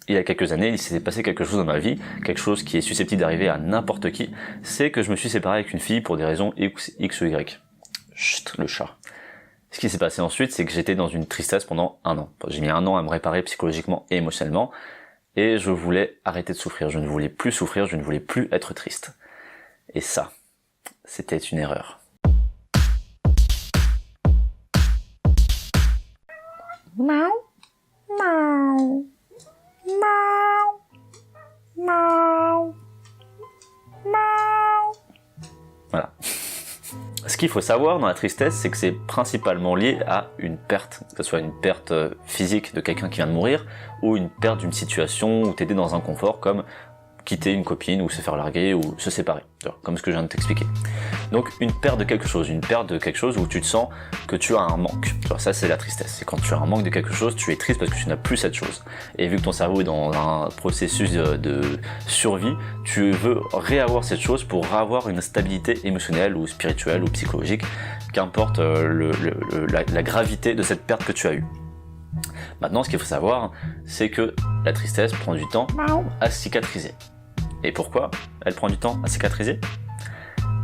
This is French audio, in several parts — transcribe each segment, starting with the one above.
il y a quelques années, il s'est passé quelque chose dans ma vie, quelque chose qui est susceptible d'arriver à n'importe qui, c'est que je me suis séparé avec une fille pour des raisons X ou Y. Chut, le chat. Ce qui s'est passé ensuite, c'est que j'étais dans une tristesse pendant 1 an. J'ai mis 1 an à me réparer psychologiquement et émotionnellement, et je voulais arrêter de souffrir, je ne voulais plus souffrir, je ne voulais plus être triste. Et ça, c'était une erreur. Miaou, miaou, miaou, miaou, miaou. Voilà. Ce qu'il faut savoir dans la tristesse, c'est que c'est principalement lié à une perte, que ce soit une perte physique de quelqu'un qui vient de mourir, ou une perte d'une situation où t'étais dans un confort, comme quitter une copine, ou se faire larguer, ou se séparer, comme ce que je viens de t'expliquer. Donc une perte de quelque chose où tu te sens que tu as un manque. Ça c'est la tristesse, c'est quand tu as un manque de quelque chose, tu es triste parce que tu n'as plus cette chose. Et vu que ton cerveau est dans un processus de survie, tu veux réavoir cette chose pour avoir une stabilité émotionnelle ou spirituelle ou psychologique, qu'importe la gravité de cette perte que tu as eue. Maintenant, ce qu'il faut savoir, c'est que la tristesse prend du temps à cicatriser. Et pourquoi elle prend du temps à cicatriser?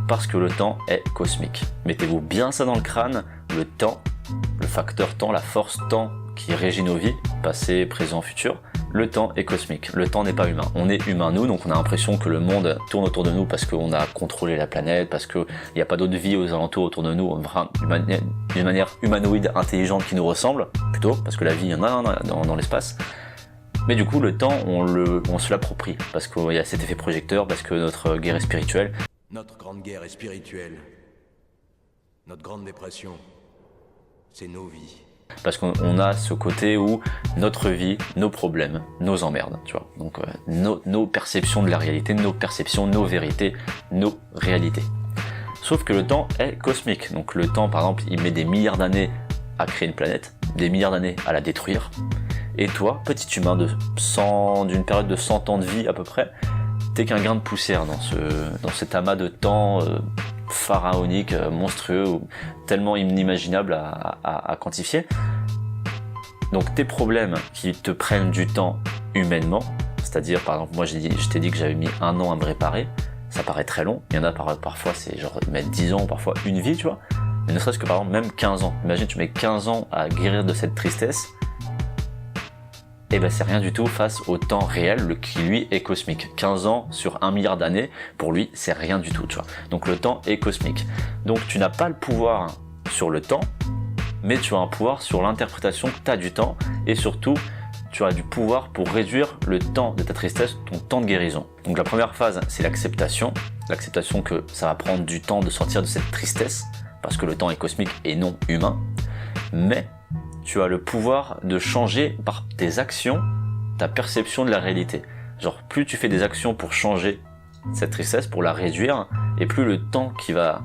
Parce que le temps est cosmique. Mettez-vous bien ça dans le crâne, le temps, le facteur temps, la force temps qui régit nos vies, passé, présent, futur, le temps est cosmique. Le temps n'est pas humain. On est humain nous, donc on a l'impression que le monde tourne autour de nous parce qu'on a contrôlé la planète, parce qu'il n'y a pas d'autre vie aux alentours autour de nous, d'une manière humanoïde, intelligente qui nous ressemble, plutôt, parce que la vie, il y en a dans l'espace. Mais du coup, le temps, on se l'approprie, parce qu'il y a cet effet projecteur, parce que notre guerre est spirituelle. Notre grande guerre est spirituelle. Notre grande dépression, c'est nos vies. Parce qu'on a ce côté où notre vie, nos problèmes, nos emmerdes, tu vois. Donc nos perceptions de la réalité, nos perceptions, nos vérités, nos réalités. Sauf que le temps est cosmique. Donc le temps, par exemple, il met des milliards d'années à créer une planète, des milliards d'années à la détruire. Et toi, petit humain d'une période de 100 ans de vie à peu près, t'es qu'un grain de poussière dans cet amas de temps pharaonique, monstrueux, tellement inimaginable à quantifier. Donc tes problèmes qui te prennent du temps humainement, c'est-à-dire par exemple moi je t'ai dit que j'avais mis 1 an à me réparer, ça paraît très long, il y en a parfois c'est genre mettre 10 ans, parfois une vie, tu vois, mais ne serait-ce que par exemple même 15 ans, imagine tu mets 15 ans à guérir de cette tristesse, et ben c'est rien du tout face au temps réel qui lui est cosmique. 15 ans sur 1 milliard d'années, pour lui c'est rien du tout, tu vois. Donc le temps est cosmique. Donc tu n'as pas le pouvoir sur le temps, mais tu as un pouvoir sur l'interprétation que tu as du temps, et surtout tu as du pouvoir pour réduire le temps de ta tristesse, ton temps de guérison. Donc la première phase c'est l'acceptation que ça va prendre du temps de sortir de cette tristesse, parce que le temps est cosmique et non humain, mais tu as le pouvoir de changer par tes actions ta perception de la réalité. Genre plus tu fais des actions pour changer cette tristesse, pour la réduire, et plus le temps qui va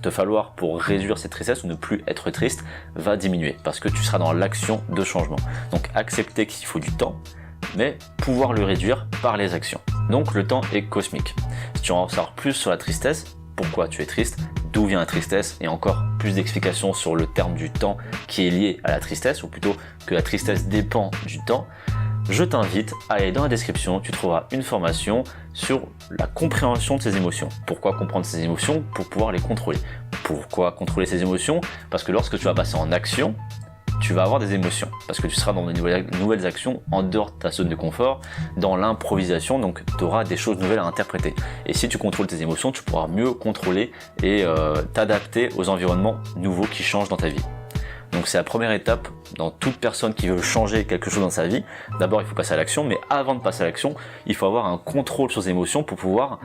te falloir pour réduire cette tristesse ou ne plus être triste va diminuer, parce que tu seras dans l'action de changement. Donc accepter qu'il faut du temps, mais pouvoir le réduire par les actions. Donc le temps est cosmique. Si tu en savoir plus sur la tristesse, pourquoi tu es triste, d'où vient la tristesse, et encore plus d'explications sur le terme du temps qui est lié à la tristesse, ou plutôt que la tristesse dépend du temps, je t'invite à aller dans la description, tu trouveras une formation sur la compréhension de ces émotions. Pourquoi comprendre ces émotions? Pour pouvoir les contrôler. Pourquoi contrôler ces émotions? Parce que lorsque tu vas passer en action, tu vas avoir des émotions, parce que tu seras dans de nouvelles actions en dehors de ta zone de confort, dans l'improvisation, donc tu auras des choses nouvelles à interpréter. Et si tu contrôles tes émotions, tu pourras mieux contrôler et t'adapter aux environnements nouveaux qui changent dans ta vie. Donc c'est la première étape dans toute personne qui veut changer quelque chose dans sa vie. D'abord il faut passer à l'action, mais avant de passer à l'action, il faut avoir un contrôle sur ses émotions pour pouvoir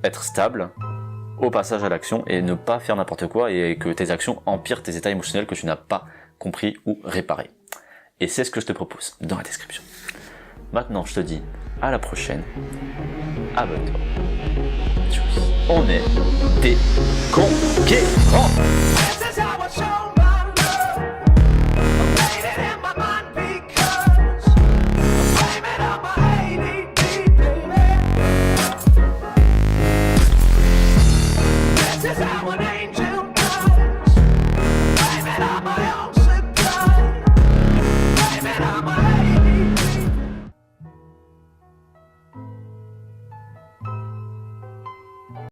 être stable au passage à l'action et ne pas faire n'importe quoi et que tes actions empirent tes états émotionnels que tu n'as pas compris ou réparé. Et c'est ce que je te propose dans la description. Maintenant, je te dis à la prochaine. Abonne-toi. Tchuss. On est des conquérants.